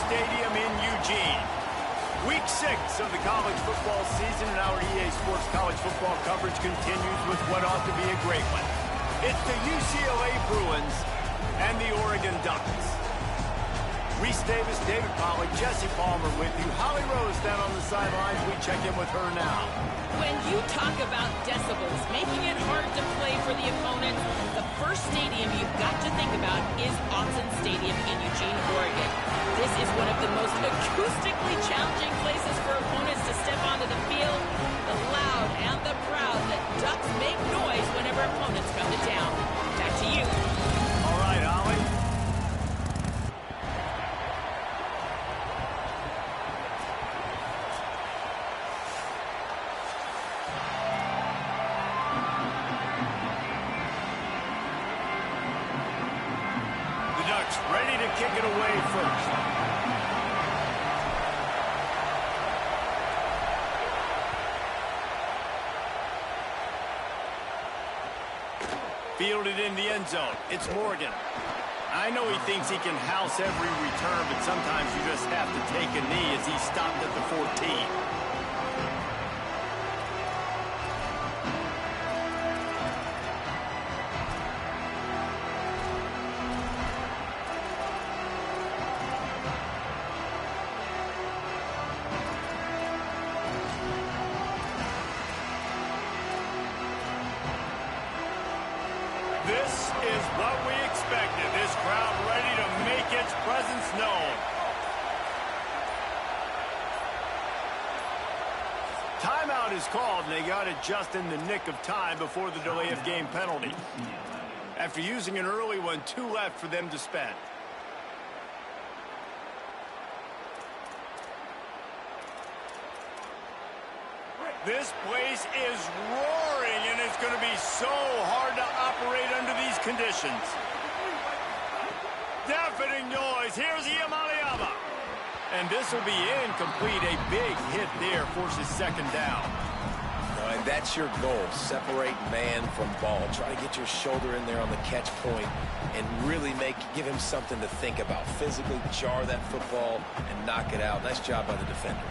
Stadium in Eugene. Week 6 of the college football season, and our EA Sports college football coverage continues with what ought to be a great one. It's the UCLA Bruins and the Oregon Ducks. Reese Davis, David Pollack, Jesse Palmer with you. Holly Rose down on the sidelines. We check in with her now. When you talk about decibels, making it hard to play for the opponents, the first stadium you've got to think about is Autzen Stadium in Eugene, Oregon. This is one of the most acoustically challenging places for opponents to step onto the field. The loud and the proud, the Ducks make noise whenever opponents come to town. Back to you. All right, Holly. Ready to kick it away first. Fielded in the end zone. It's Morgan. I know he thinks he can house every return, but sometimes you just have to take a knee as he stopped at the 14. This is what we expected. This crowd ready to make its presence known. Timeout is called, and they got it just in the nick of time before the delay of game penalty. After using an early one, 2 left for them to spend. This place is roaring, and it's going to be so hard to operate under these conditions. Deafening noise. Here's Ncaa. And this will be incomplete. A big hit there forces second down. And that's your goal. Separate man from ball. Try to get your shoulder in there on the catch point and really give him something to think about. Physically jar that football and knock it out. Nice job by the defender.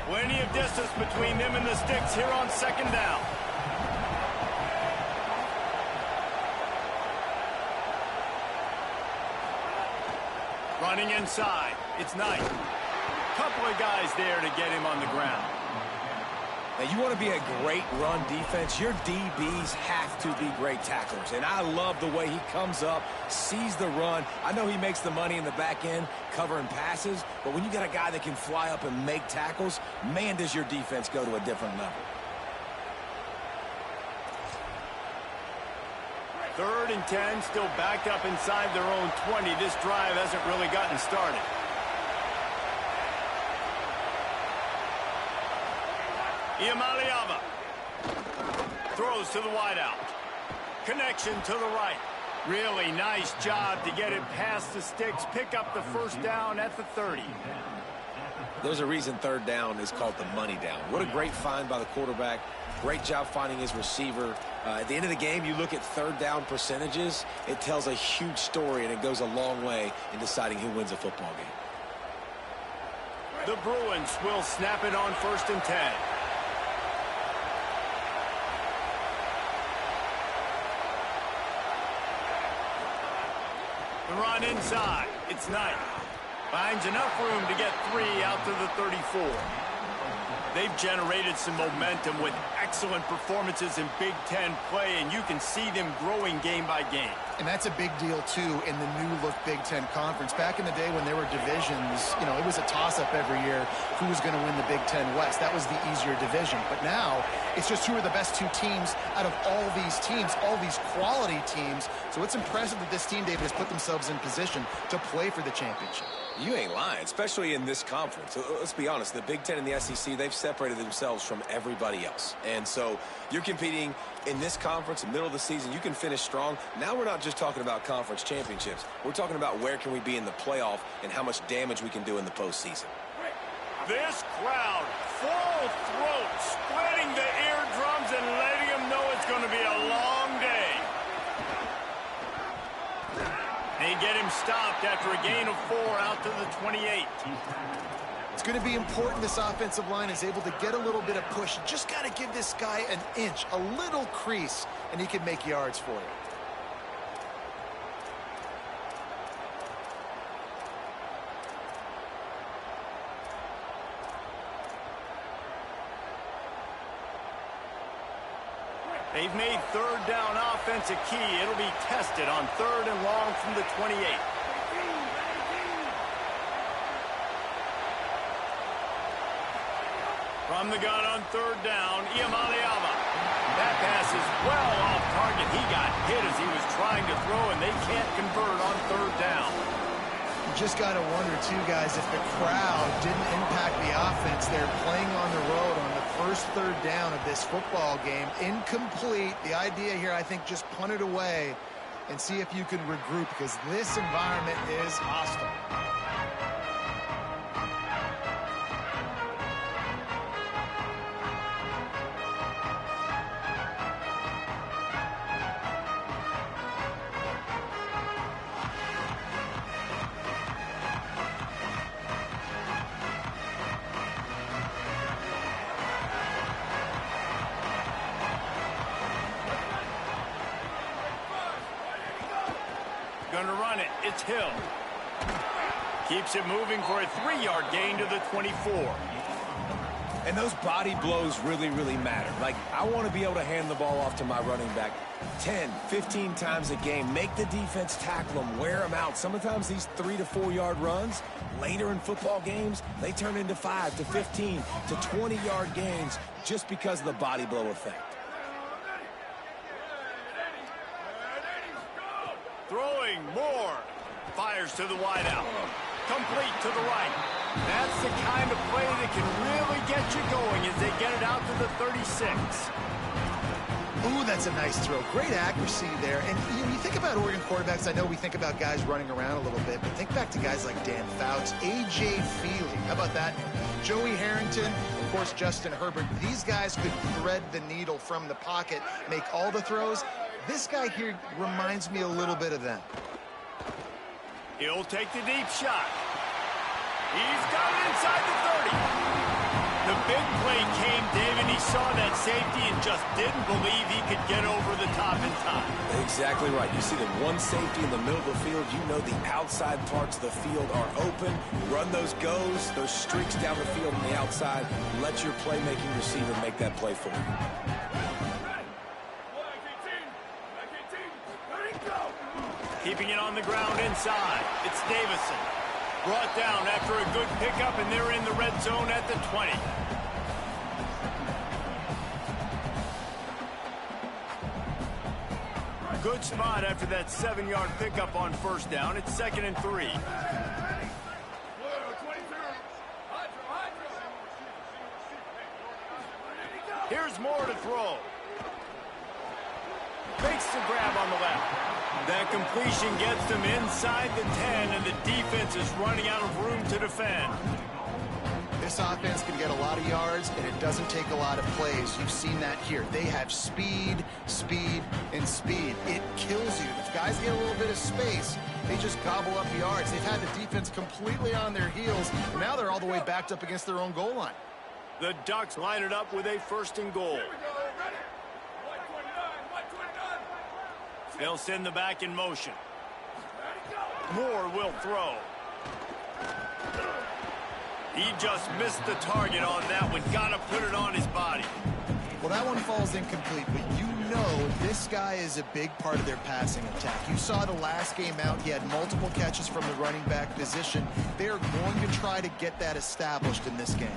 Plenty of distance between them and the sticks here on second down. Running inside. It's Knight. Couple of guys there to get him on the ground. Now, you want to be a great run defense, your DBs have to be great tacklers. And I love the way he comes up, sees the run. I know he makes the money in the back end, covering passes. But when you got a guy that can fly up and make tackles, man, does your defense go to a different level. 3rd and 10, still backed up inside their own 20. This drive hasn't really gotten started. Ncaa throws to the wideout. Connection to the right. Really nice job to get it past the sticks. Pick up the first down at the 30. There's a reason 3rd down is called the money down. What a great find by the quarterback. Great job finding his receiver. At the end of the game, you look at 3rd down percentages. It tells a huge story, and it goes a long way in deciding who wins a football game. The Bruins will snap it on 1st and 10. The run inside. It's Knight. Finds enough room to get 3 out to the 34. They've generated some momentum with excellent performances in Big Ten play, and you can see them growing game by game. And that's a big deal, too, in the new-look Big Ten Conference. Back in the day when there were divisions, you know, it was a toss-up every year who was going to win the Big Ten West. That was the easier division. But now, it's just who are the best 2 teams out of all these teams, all these quality teams. So it's impressive that this team, David, has put themselves in position to play for the championship. You ain't lying, especially in this conference. Let's be honest, the Big Ten and the SEC, they've separated themselves from everybody else. And so you're competing in this conference, in the middle of the season, you can finish strong. Now we're not just talking about conference championships. We're talking about where can we be in the playoff and how much damage we can do in the postseason. This crowd, full throat, splitting the eardrums and letting them know it's going to be a long day. game stopped after a gain of 4 out to the 28. It's going to be important this offensive line is able to get a little bit of push. You just got to give this guy an inch, a little crease, and he can make yards for you. They've made third down offense a key. It'll be tested on 3rd and long from the 28. From the gun on 3rd down, Iyamaliama. That pass is well off target. He got hit as he was trying to throw, and they can't convert on 3rd down. You just got to wonder, too, guys, if the crowd didn't impact the offense. They're playing on the road on the first 3rd down of this football game. Incomplete. The idea here, I think, just punt it away and see if you can regroup, because this environment is hostile. Gonna run it. It's Hill. Keeps it moving for a 3-yard gain to the 24. And those body blows really, really matter. Like, I want to be able to hand the ball off to my running back 10, 15 times a game. Make the defense tackle them, wear them out. Sometimes these 3 to 4 yard runs, later in football games, they turn into 5 to 15 to 20-yard gains just because of the body blow effect. Throwing more. Fires to the wideout. Complete to the right. That's the kind of play that can really get you going as they get it out to the 36. Ooh, that's a nice throw. Great accuracy there. And you think about Oregon quarterbacks, I know we think about guys running around a little bit, but think back to guys like Dan Fouts, A.J. Feely. How about that? Joey Harrington, of course, Justin Herbert. These guys could thread the needle from the pocket, make all the throws. This guy here reminds me a little bit of them. He'll take the deep shot. He's got it inside the 30. The big play came, David. He saw that safety and just didn't believe he could get over the top in time. Exactly right. You see the one safety in the middle of the field. You know the outside parts of the field are open. Run those goes, those streaks down the field on the outside. Let your playmaking receiver make that play for you. Keeping it on the ground inside. It's Davison. Brought down after a good pickup, and they're in the red zone at the 20. Good spot after that 7-yard pickup on 1st down. It's 2nd and 3. Here's Moore to throw. Makes the grab on the left. That completion gets them inside the 10, and the defense is running out of room to defend. This offense can get a lot of yards, and it doesn't take a lot of plays. You've seen that here. They have speed, speed, and speed. It kills you. If guys get a little bit of space, they just gobble up yards. They've had the defense completely on their heels, and now they're all the way backed up against their own goal line. The Ducks line it up with a 1st and goal. They'll send the back in motion. Moore will throw. He just missed the target on that one. Got to put it on his body. Well, that one falls incomplete, but you know this guy is a big part of their passing attack. You saw the last game out. He had multiple catches from the running back position. They are going to try to get that established in this game.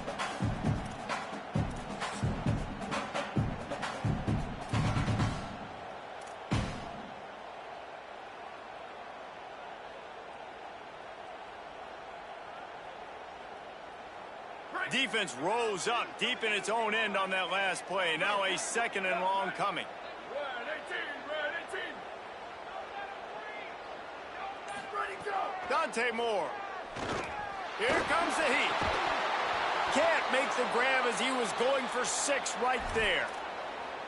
Defense rose up deep in its own end on that last play. Now a 2nd and long coming. Dante Moore. Here comes the heat. Can't make the grab as he was going for 6 right there.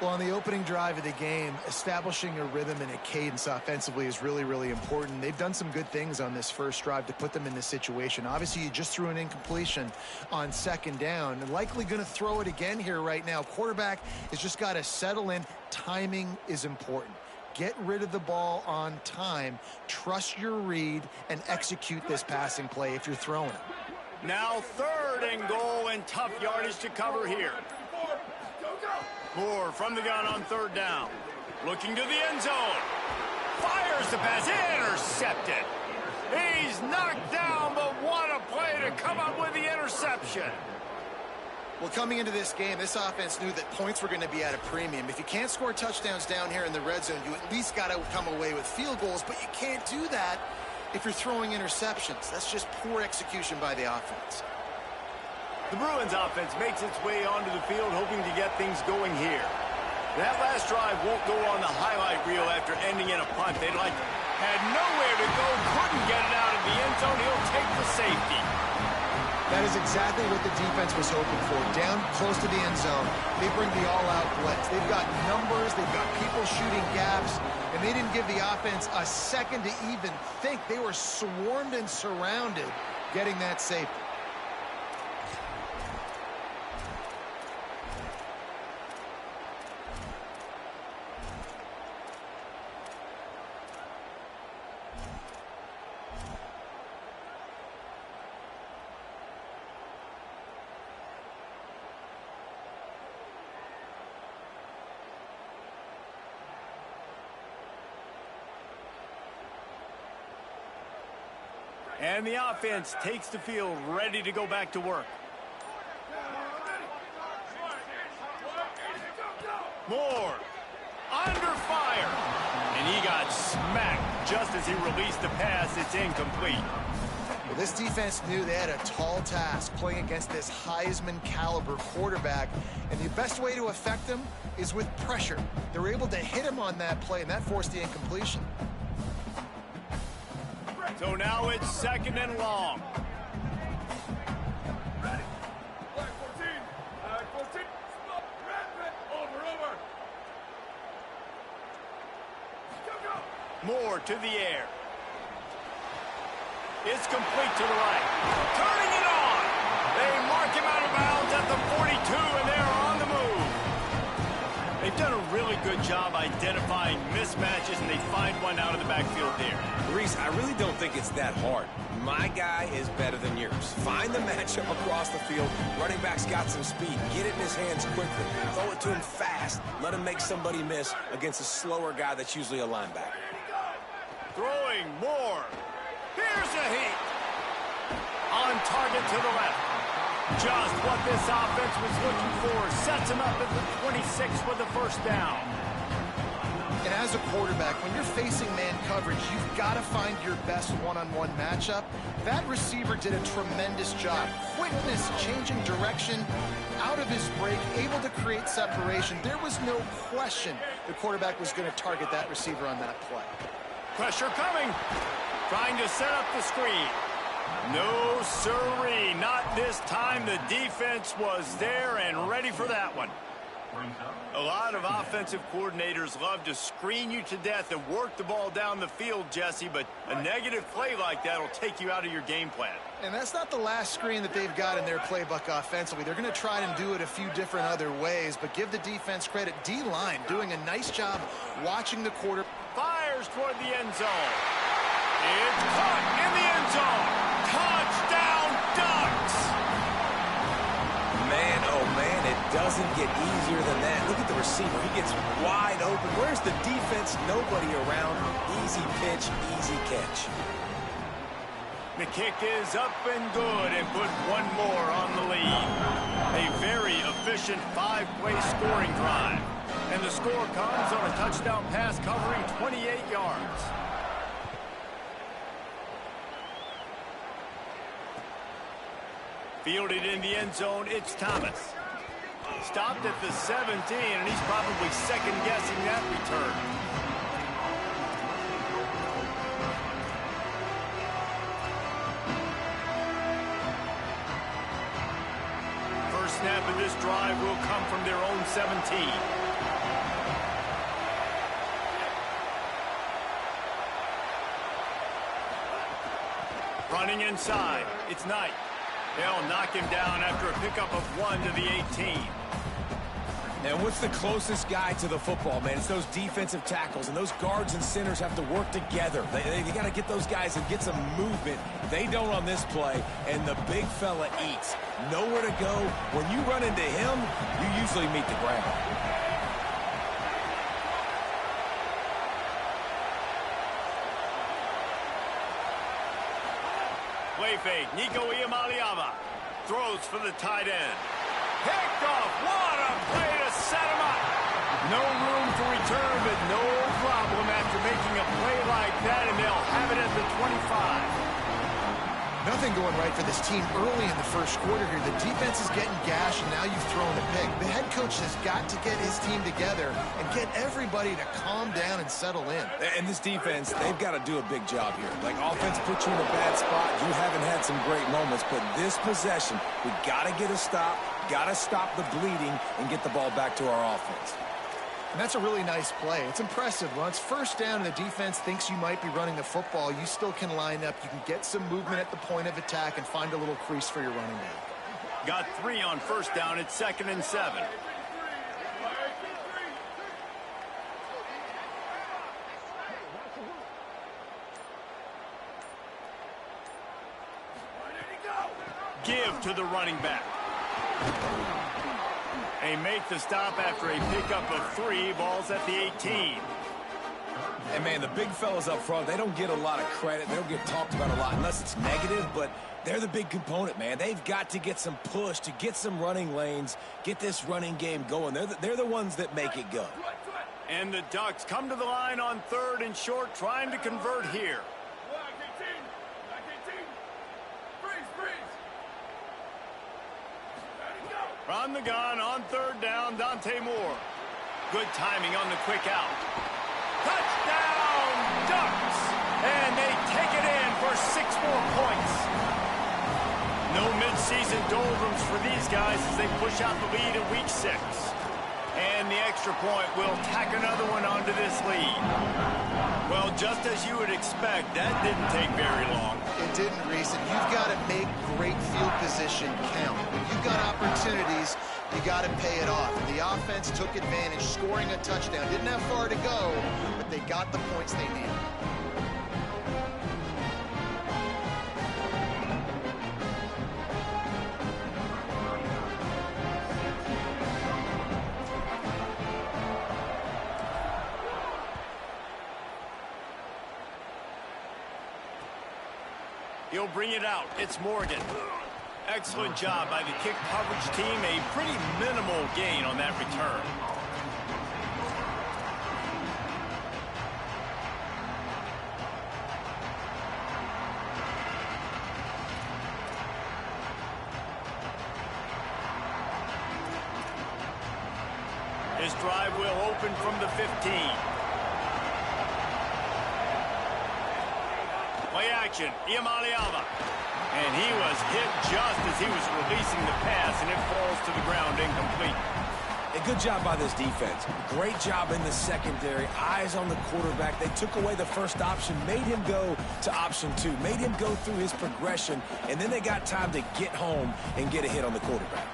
Well, on the opening drive of the game, establishing a rhythm and a cadence offensively is really, really important. They've done some good things on this first drive to put them in this situation. Obviously, you just threw an incompletion on second down and likely going to throw it again here right now. Quarterback has just got to settle in. Timing is important. Get rid of the ball on time, trust your read, and execute this passing play if you're throwing it. Now 3rd and goal and tough yardage to cover here. Moore from the gun on 3rd down. Looking to the end zone. Fires the pass. Intercepted. He's knocked down, but what a play to come up with the interception. Well, coming into this game, this offense knew that points were going to be at a premium. If you can't score touchdowns down here in the red zone, you at least got to come away with field goals, but you can't do that if you're throwing interceptions. That's just poor execution by the offense. The Bruins offense makes its way onto the field, hoping to get things going here. That last drive won't go on the highlight reel after ending in a punt. They had nowhere to go, couldn't get it out of the end zone. He'll take the safety. That is exactly what the defense was hoping for. Down close to the end zone, they bring the all-out blitz. They've got numbers, they've got people shooting gaps, and they didn't give the offense a second to even think. They were swarmed and surrounded getting that safety. And the offense takes the field, ready to go back to work. Moore, under fire. And he got smacked just as he released the pass. It's incomplete. Well, this defense knew they had a tall task playing against this Heisman caliber quarterback, and the best way to affect him is with pressure. They were able to hit him on that play, and that forced the incompletion. So now it's 2nd and long. Moore to the air. It's complete to the right. Turning it on. They mark him out of bounds at the 42, and they're on the move. They've done a really good job identifying mismatches, and they find one out of the backfield there. Reese, I really don't think it's that hard. My guy is better than yours. Find the matchup across the field. Running back's got some speed. Get it in his hands quickly. Throw it to him fast. Let him make somebody miss against a slower guy that's usually a linebacker. Throwing more. Here's a heat. On target to the left. Just what this offense was looking for. Sets him up at the 26 for the 1st down. And as a quarterback, when you're facing man coverage, you've got to find your best one-on-one matchup. That receiver did a tremendous job. Quickness, changing direction, out of his break, able to create separation. There was no question the quarterback was going to target that receiver on that play. Pressure coming. Trying to set up the screen. No siree, not this time. The defense was there and ready for that one. A lot of offensive coordinators love to screen you to death and work the ball down the field, Jesse, but a negative play like that will take you out of your game plan. And that's not the last screen that they've got in their playbook offensively. They're going to try and do it a few different other ways, but give the defense credit. D-line doing a nice job watching the quarter. Fires toward the end zone. It's caught in the end zone. Touchdown, Ducks! Man, oh man, it doesn't get easier than that. Look at the receiver. He gets wide open. Where's the defense? Nobody around. Easy pitch, easy catch. The kick is up and good and put one more on the lead. A very efficient 5-play scoring drive. And the score comes on a touchdown pass covering 28 yards. Fielded in the end zone, it's Thomas. Stopped at the 17, and he's probably second-guessing that return. First snap of this this drive will come from their own 17. Running inside, it's Knight. They'll knock him down after a pickup of 1 to the 18. And what's the closest guy to the football, man? It's those defensive tackles, and those guards and centers have to work together. They got to get those guys and get some movement. They don't on this play, and the big fella eats. Nowhere to go. When you run into him, you usually meet the ground. Play fake, Ncaa Otts throws for the tight end. Picked off, what a play to set him up. No room for return, but no problem after making a play like that, and they'll have it at the 25. Nothing going right for this team early in the first quarter here. The defense is getting gashed, and now you've thrown a pick. The head coach has got to get his team together and get everybody to calm down and settle in. And this defense, they've got to do a big job here. Like, offense put you in a bad spot. You haven't had some great moments, but this possession, we got to get a stop, got to stop the bleeding, and get the ball back to our offense. And that's a really nice play. It's impressive. Once first down and the defense thinks you might be running the football, you still can line up. You can get some movement at the point of attack and find a little crease for your running back. Got 3 on first down. It's 2nd and 7. Give to the running back. They make the stop after a pickup of 3. Ball's at the 18. And, man, the big fellas up front, they don't get a lot of credit. They don't get talked about a lot unless it's negative, but they're the big component, man. They've got to get some push to get some running lanes, get this running game going. They're the ones that make it go. And the Ducks come to the line on 3rd and short, trying to convert here. From the gun on 3rd down, Dante Moore. Good timing on the quick out. Touchdown, Ducks! And they take it in for 6 more points. No midseason doldrums for these guys as they push out the lead in week 6. And the extra point will tack another one onto this lead. Well, just as you would expect, that didn't take very long. It didn't, Reese. And you've got to make great field position count. When you've got opportunities, you got to pay it off. And the offense took advantage, scoring a touchdown. Didn't have far to go, but they got the points they needed. He'll bring it out. It's Morgan. Excellent job by the kick coverage team. A pretty minimal gain on that return. His drive will open from the 15. Play action, Ncaa Otts. And he was hit just as he was releasing the pass, and it falls to the ground incomplete. A good job by this defense. Great job in the secondary. Eyes on the quarterback. They took away the first option, made him go to option 2, made him go through his progression, and then they got time to get home and get a hit on the quarterback.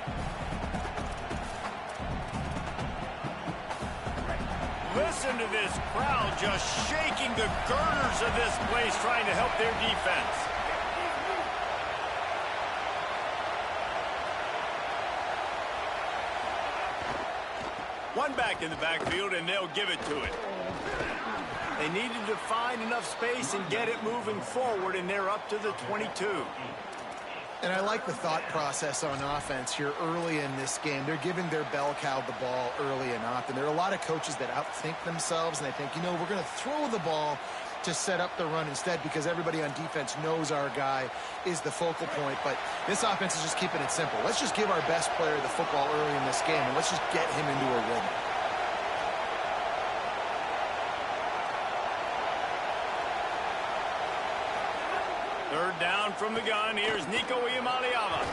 Listen to this crowd just shaking the girders of this place, trying to help their defense. One back in the backfield, and they'll give it to it. They needed to find enough space and get it moving forward, and they're up to the 22. And I like the thought process on offense here early in this game. They're giving their bell cow the ball early and often. There are a lot of coaches that outthink themselves, and they think, you know, we're going to throw the ball to set up the run instead because everybody on defense knows our guy is the focal point. But this offense is just keeping it simple. Let's just give our best player the football early in this game, and let's just get him into a rhythm. Third down from the gun. Here's Ncaa Otts.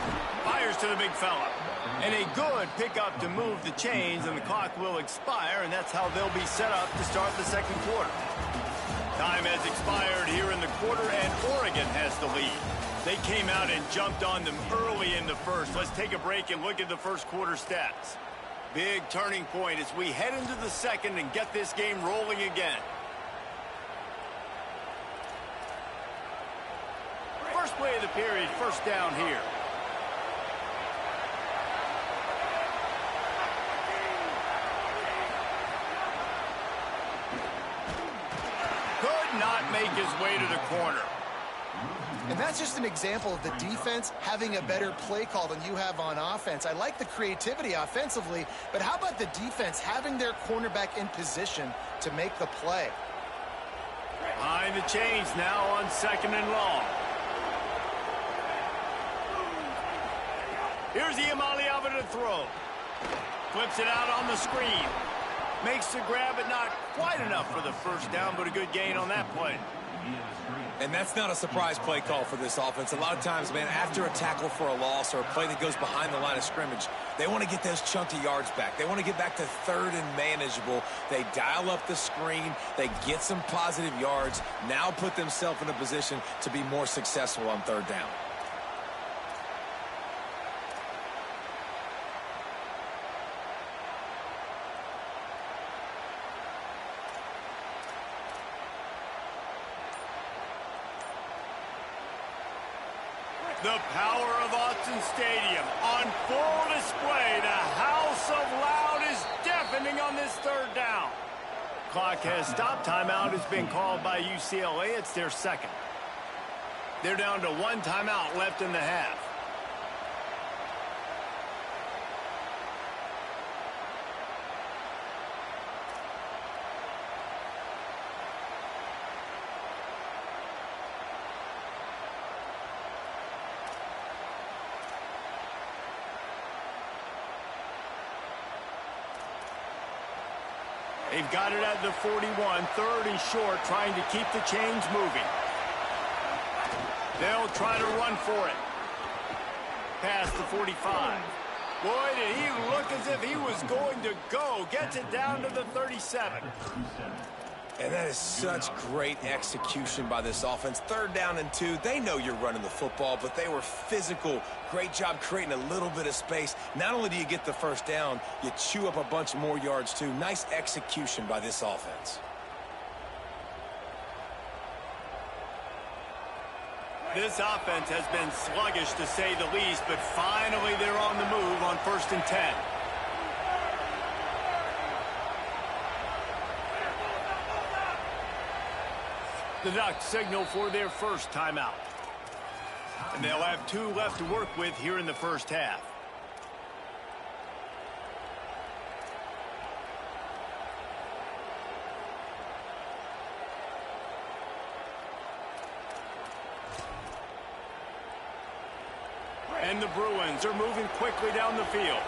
Fires to the big fella. And a good pickup to move the chains, and the clock will expire, and that's how they'll be set up to start the second quarter. Time has expired here in the quarter, and Oregon has the lead. They came out and jumped on them early in the first. Let's take a break and look at the first quarter stats. Big turning point as we head into the second and get this game rolling again. First play of the period, first down here. Could not make his way to the corner. And that's just an example of the defense having a better play call than you have on offense. I like the creativity offensively, but how about the defense having their cornerback in position to make the play? Behind the chains now on second and long. Here's the Ncaa to throw. Flips it out on the screen. Makes the grab, but not quite enough for the first down, but a good gain on that play. And that's not a surprise play call for this offense. A lot of times, man, after a tackle for a loss or a play that goes behind the line of scrimmage, they want to get those chunky yards back. They want to get back to third and manageable. They dial up the screen. They get some positive yards. Now put themselves in a position to be more successful on third down. The power of Otts Stadium on full display. The house of loud is deafening on this third down. Clock has stopped. Timeout has been called by UCLA. It's their second. They're down to one timeout left in the half. They've got it at the 41, third and short, trying to keep the chains moving. They'll try to run for it. Past the 45. Boy, did he look as if he was going to go. Gets it down to the 37. And that is such great execution by this offense. Third down and 2. They know you're running the football, but they were physical. Great job creating a little bit of space. Not only do you get the first down, you chew up a bunch more yards, too. Nice execution by this offense. This offense has been sluggish, to say the least, but finally they're on the move on 1st and 10. The Ducks signal for their first timeout. And they'll have 2 left to work with here in the first half. And the Bruins are moving quickly down the field.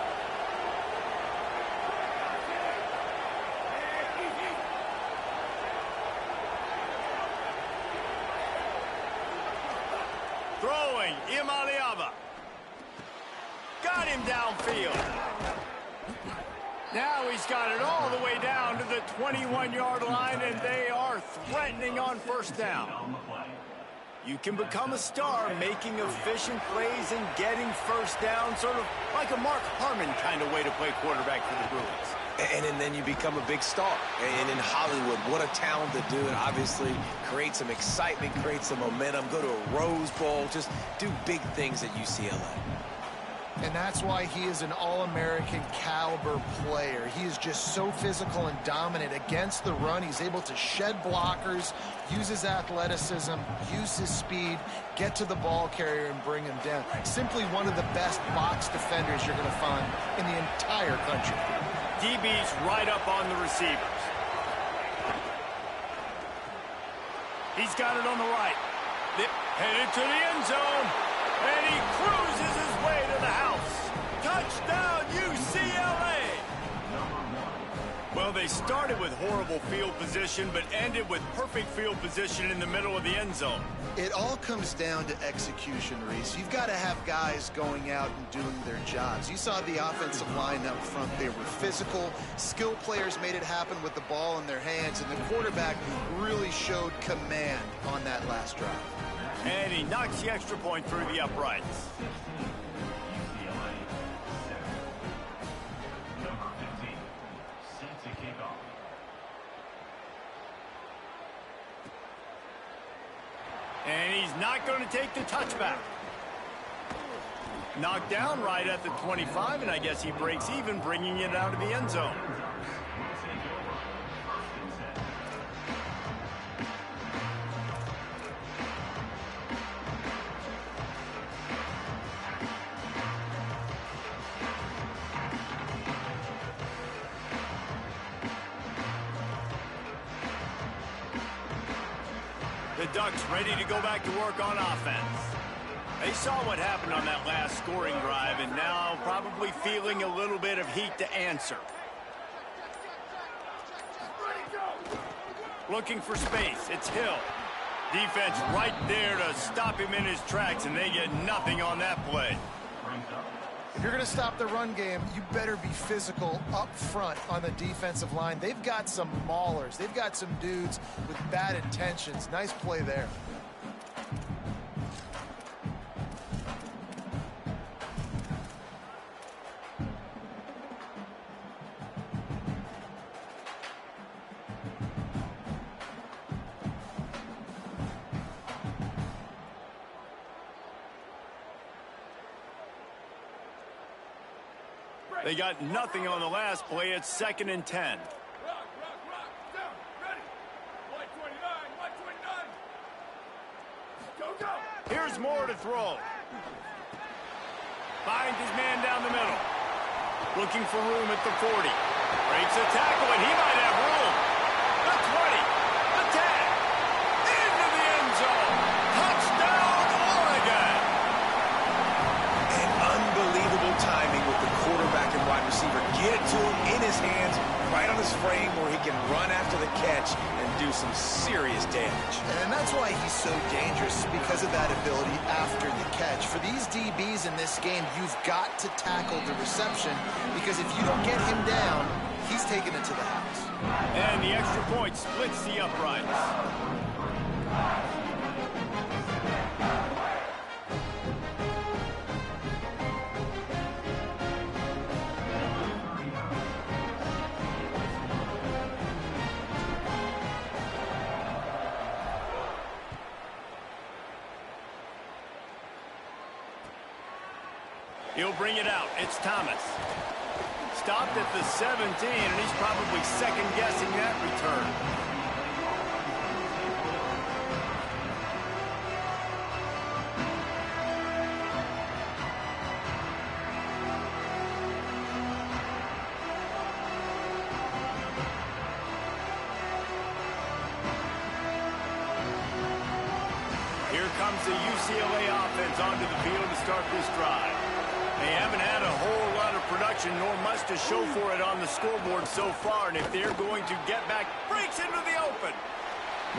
Throwing, Ncaa. Got him downfield. Now he's got it all the way down to the 21-yard line, and they are threatening on first down. You can become a star making efficient plays and getting first down, sort of like a Mark Harmon kind of way to play quarterback for the Bruins. And then you become a big star. And in Hollywood, what a talent to do it. Obviously, create some excitement, create some momentum, go to a Rose Bowl, just do big things at UCLA. And that's why he is an All-American caliber player. He is just so physical and dominant against the run. He's able to shed blockers, use his athleticism, use his speed, get to the ball carrier and bring him down. Simply one of the best box defenders you're going to find in the entire country. DB's right up on the receivers. He's got it on the right. Headed to the end zone. And he cruises his way to the house. Touchdown, UCLA! Well, they started with horrible field position, but ended with perfect field position in the middle of the end zone. It all comes down to execution, Reese. You've got to have guys going out and doing their jobs. You saw the offensive line up front. They were physical. Skill players made it happen with the ball in their hands, and the quarterback really showed command on that last drive. And he knocks the extra point through the uprights. And he's not going to take the touchback. Knocked down right at the 25, and I guess he breaks even, bringing it out of the end zone. The Ducks ready to go back to work on offense. They saw what happened on that last scoring drive, and now probably feeling a little bit of heat to answer. Looking for space. It's Hill. Defense right there to stop him in his tracks, and they get nothing on that play. If you're going to stop the run game, you better be physical up front on the defensive line. They've got some maulers. They've got some dudes with bad intentions. Nice play there. They got nothing on the last play. It's 2nd and 10. Here's Moore to throw. Finds his man down the middle. Looking for room at the 40. Breaks a tackle, and he might have room. The 20. The 10. Into the end zone. Touchdown, Oregon. And unbelievable timing with the quarterback and wide receiver. Get it to him in his hands, right on his frame where he can run after the catch and do some serious damage. And that's why he's so dangerous, because of that ability after the catch. For these DBs in this game, you've got to tackle the reception, because if you don't get him down, he's taking it to the house. And the extra point splits the uprights. He'll bring it out. It's Thomas. Stopped at the 17, and he's probably second-guessing that return. Here comes the UCLA offense onto the field to start this drive. They haven't had a whole lot of production, nor much to show for it on the scoreboard so far. And if they're going to get back, breaks into the open.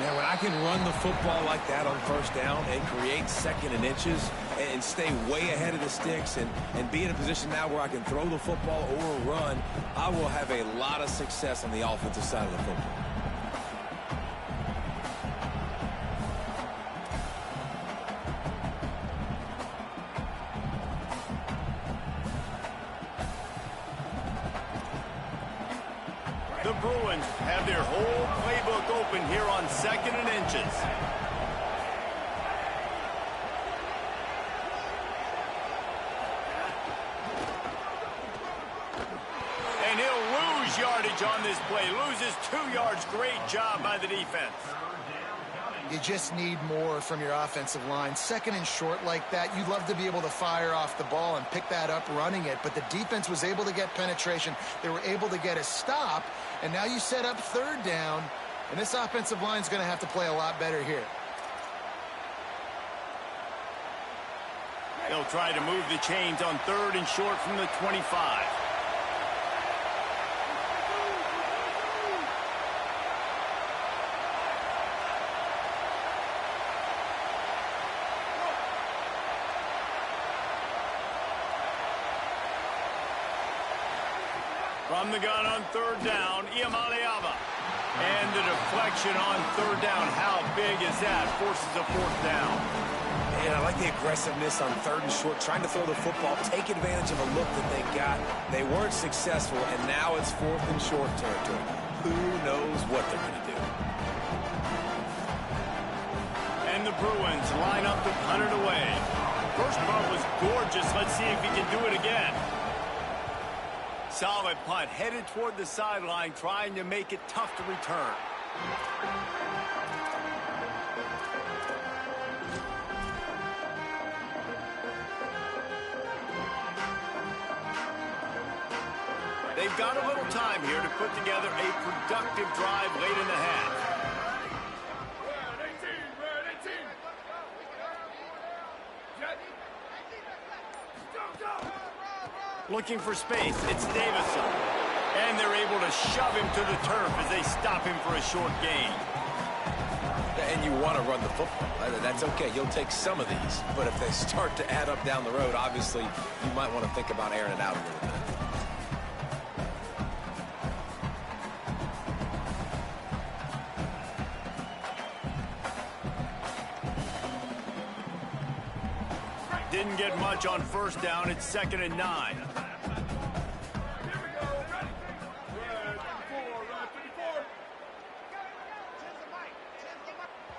Now, when I can run the football like that on first down and create 2nd and inches and stay way ahead of the sticks and be in a position now where I can throw the football or run, I will have a lot of success on the offensive side of the football. The Bruins have their whole playbook open here on 2nd and inches. And he'll lose yardage on this play. Loses 2 yards. Great job by the defense. You just need more from your offensive line. 2nd and short like that, you'd love to be able to fire off the ball and pick that up running it, but the defense was able to get penetration. They were able to get a stop, and now you set up 3rd down, and this offensive line is going to have to play a lot better here. They'll try to move the chains on 3rd and short from the 25. From the gun on third down, Ncaa. And the deflection on third down. How big is that? Forces a fourth down. And I like the aggressiveness on third and short, trying to throw the football, take advantage of a look that they got. They weren't successful, and now it's fourth and short territory. Who knows what they're going to do? And the Bruins line up to punt it away. First punt was gorgeous. Let's see if he can do it again. Solid punt, headed toward the sideline, trying to make it tough to return. They've got a little time here to put together a productive drive late in the half. Looking for space, it's Davison. And they're able to shove him to the turf as they stop him for a short gain. And you want to run the football. That's okay. You'll take some of these. But if they start to add up down the road, obviously, you might want to think about airing it out a little bit. Didn't get much on first down. It's 2nd and 9.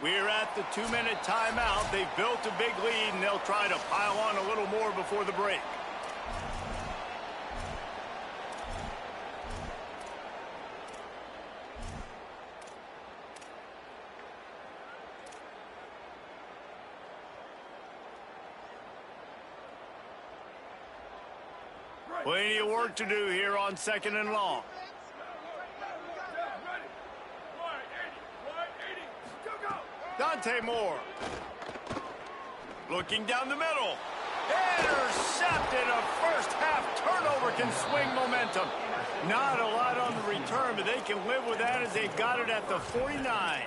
We're at the 2-minute timeout. They've built a big lead, and they'll try to pile on a little more before the break. Plenty of work to do here on 2nd and long. Dante Moore. Looking down the middle. Intercepted. A first half turnover can swing momentum. Not a lot on the return, but they can live with that as they've got it at the 49.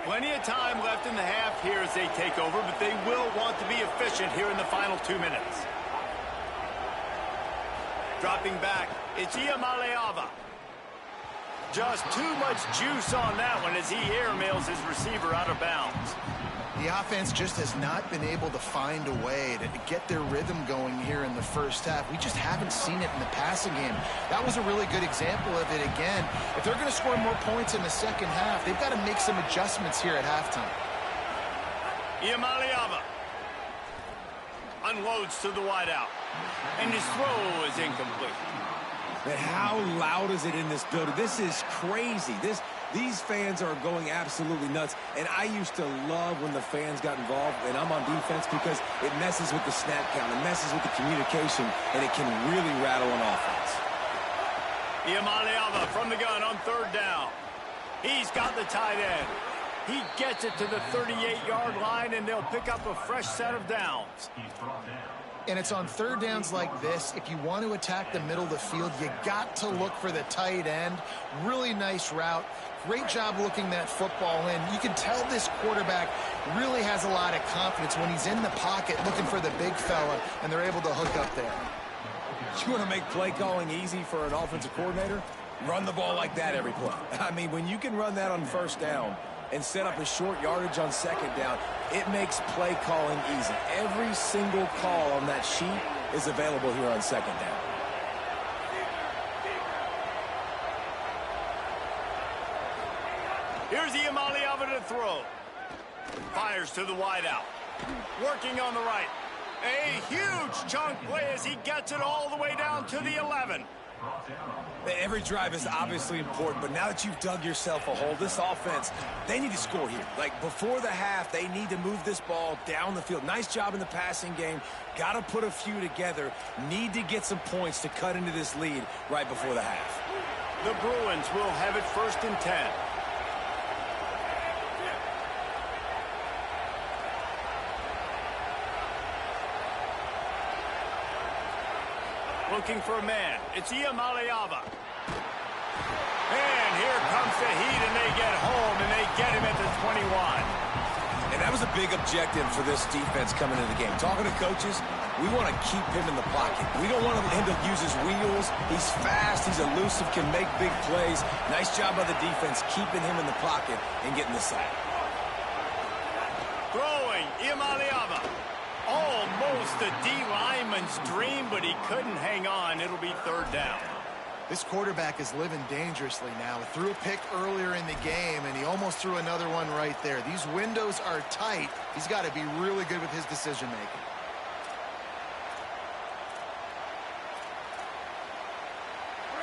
Plenty of time left in the half here as they take over, but they will want to be efficient here in the final 2 minutes. Dropping back, it's Ncaa. Just too much juice on that one as he airmails his receiver out of bounds. The offense just has not been able to find a way to get their rhythm going here in the first half. We just haven't seen it in the passing game. That was a really good example of it again. If they're going to score more points in the second half, they've got to make some adjustments here at halftime. Ncaa unloads to the wideout, and his throw is incomplete. But how loud is it in this building? This is crazy. These fans are going absolutely nuts, and I used to love when the fans got involved, and I'm on defense because it messes with the snap count, it messes with the communication, and it can really rattle an offense. Ncaa from the gun on third down. He's got the tight end. He gets it to the 38-yard line, and they'll pick up a fresh set of downs. And it's on third downs like this. If you want to attack the middle of the field, you got to look for the tight end. Really nice route. Great job looking that football in. You can tell this quarterback really has a lot of confidence when he's in the pocket looking for the big fella, and they're able to hook up there. You want to make play calling easy for an offensive coordinator? Run the ball like that every play. I mean, when you can run that on first down and set up a short yardage on second down, it makes play calling easy. Every single call on that sheet is available here on second down. Here's Ncaa to throw. Fires to the wideout. Working on the right. A huge chunk play as he gets it all the way down to the 11. Every drive is obviously important, but now that you've dug yourself a hole, this offense, they need to score here. Like, before the half, they need to move this ball down the field. Nice job in the passing game. Got to put a few together. Need to get some points to cut into this lead right before the half. The Bruins will have it 1st and 10. Looking for a man. It's Ncaa. And here comes the heat, and they get home, and they get him at the 21. And that was a big objective for this defense coming into the game. Talking to coaches, we want to keep him in the pocket. We don't want him to use his wheels. He's fast. He's elusive, can make big plays. Nice job by the defense keeping him in the pocket and getting the sack. Throwing, Ncaa. Almost a D lineman's dream, but he couldn't hang on. It'll be third down. This quarterback is living dangerously now. Threw a pick earlier in the game, and he almost threw another one right there. These windows are tight. He's got to be really good with his decision-making.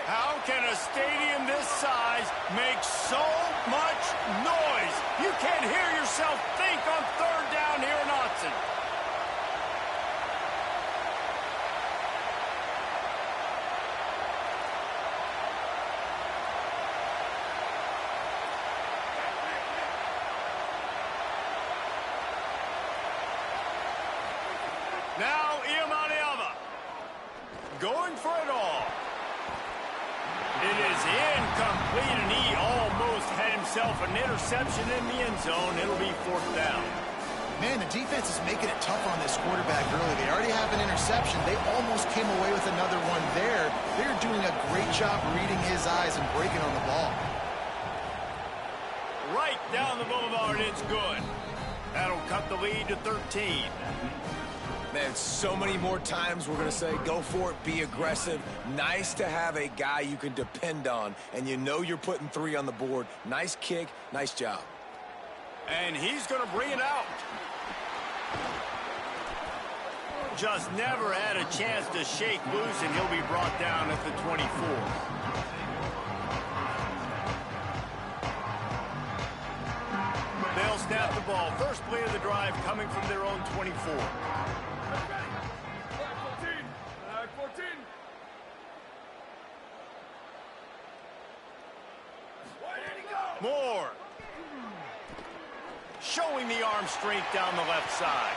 How can a stadium this size make so much noise? You can't hear yourself think on third down here in Autzen. Now, Ncaa going for it all. It is incomplete, and he almost had himself an interception in the end zone. It'll be fourth down. Man, the defense is making it tough on this quarterback early. They already have an interception. They almost came away with another one there. They're doing a great job reading his eyes and breaking on the ball. Right down the boulevard, it's good. That'll cut the lead to 13. Man, so many more times we're going to say, go for it, be aggressive. Nice to have a guy you can depend on, and you know you're putting 3 on the board. Nice kick, nice job. And he's going to bring it out. Just never had a chance to shake loose, and he'll be brought down at the 24. They'll snap the ball. First play of the drive coming from their own 24. Moore. Showing the arm strength down the left side.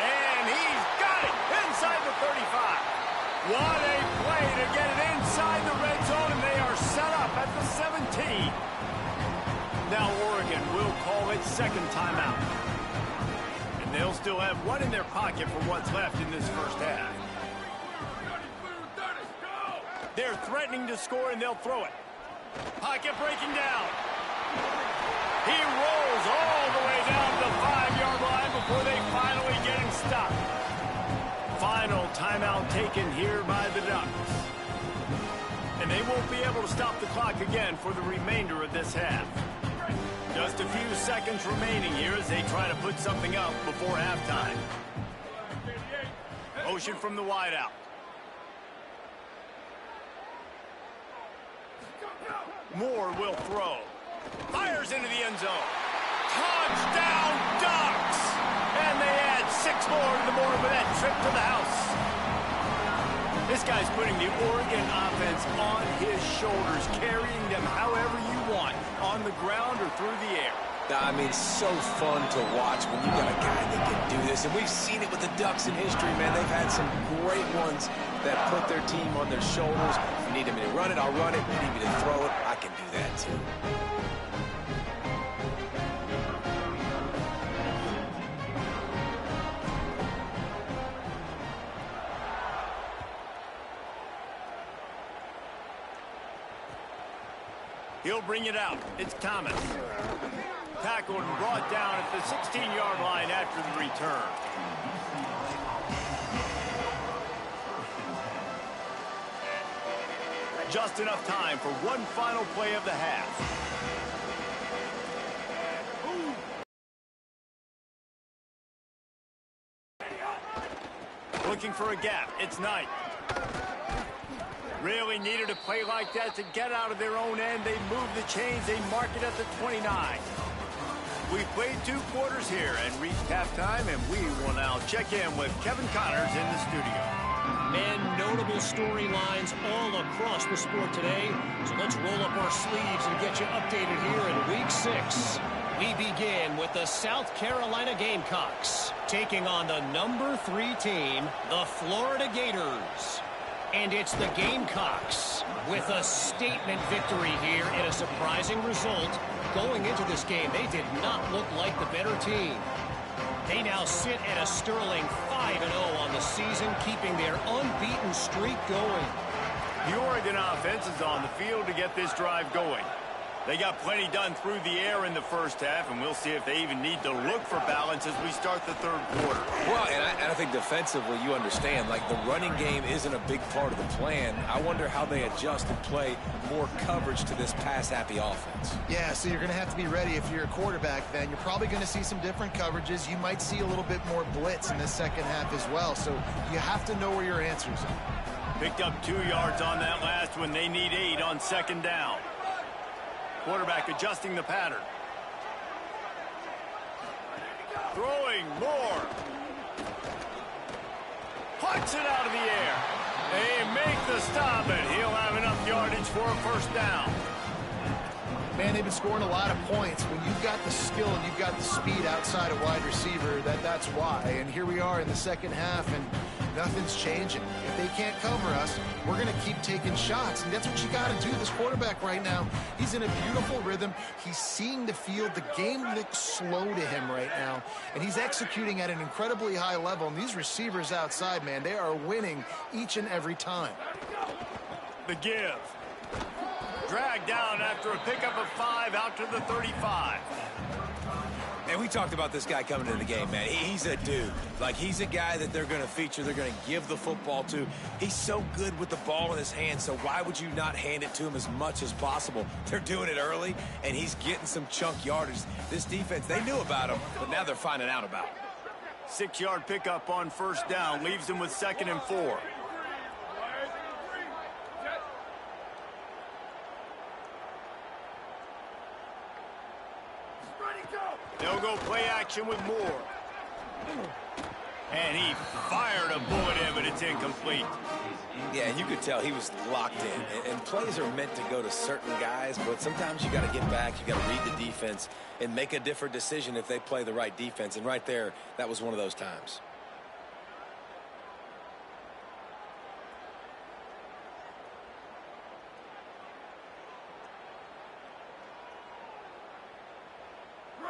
And he's got it inside the 35. What a play to get it inside the red zone, and they are set up at the 17. Now Oregon will call its second timeout. And they'll still have one in their pocket for what's left in this first half. They're threatening to score, and they'll throw it. Pocket breaking down. He rolls all the way down the 5-yard line before they finally get him stopped. Final timeout taken here by the Ducks. And they won't be able to stop the clock again for the remainder of this half. Just a few seconds remaining here as they try to put something up before halftime. Motion from the wideout. Moore will throw. Fires into the end zone. Touchdown, Ducks! And they add 6 more to the board with that trip to the house. This guy's putting the Oregon offense on his shoulders, carrying them however you want, on the ground or through the air. I mean, so fun to watch when you got a guy that can do this. And we've seen it with the Ducks in history, man. They've had some great ones that put their team on their shoulders. If you need me to run it, I'll run it. If you need me to throw it, I can do that too. He'll bring it out. It's Thomas. Tackled and brought down at the 16-yard line after the return. Just enough time for one final play of the half. Looking for a gap. It's Knight. Really needed a play like that to get out of their own end. They move the chains. They mark it at the 29. We've played 2 quarters here and reached halftime, and we will now check in with Kevin Connors in the studio. And notable storylines all across the sport today. So let's roll up our sleeves and get you updated here in Week 6. We begin with the South Carolina Gamecocks taking on the number 3 team, the Florida Gators. And it's the Gamecocks with a statement victory here and a surprising result. Going into this game, they did not look like the better team. They now sit at a sterling 5-0 on the season, keeping their unbeaten streak going. The Oregon offense is on the field to get this drive going. They got plenty done through the air in the first half, and we'll see if they even need to look for balance as we start the third quarter. Well, and I think defensively, you understand, like the running game isn't a big part of the plan. I wonder how they adjust and play more coverage to this pass-happy offense. Yeah, so you're going to have to be ready if you're a quarterback then. You're probably going to see some different coverages. You might see a little bit more blitz in the second half as well, so you have to know where your answers are. Picked up 2 yards on that last one. They need 8 on second down. Quarterback adjusting the pattern. Throwing more. Puts it out of the air. They make the stop, and he'll have enough yardage for a first down. Man, they've been scoring a lot of points. When you've got the skill and you've got the speed outside of wide receiver, that's why. And here we are in the second half, and nothing's changing. If they can't cover us, we're going to keep taking shots, and that's what you got to do. This quarterback right now, he's in a beautiful rhythm. He's seeing the field. The game looks slow to him right now, and he's executing at an incredibly high level. And these receivers outside, man, they are winning each and every time. The give. Dragged down after a pickup of 5 out to the 35. And we talked about this guy coming into the game, man. He's a dude. Like, he's a guy that they're going to feature, they're going to give the football to. He's so good with the ball in his hand, so why would you not hand it to him as much as possible? They're doing it early, and he's getting some chunk yardage. This defense, they knew about him, but now they're finding out about him. 6-yard pickup on first down, leaves them with 2nd and 4. They'll go play action with Moore. And he fired a bullet in, but it's incomplete. Yeah, and you could tell he was locked in. And plays are meant to go to certain guys, but sometimes you got to get back, you got to read the defense, and make a different decision if they play the right defense. And right there, that was one of those times.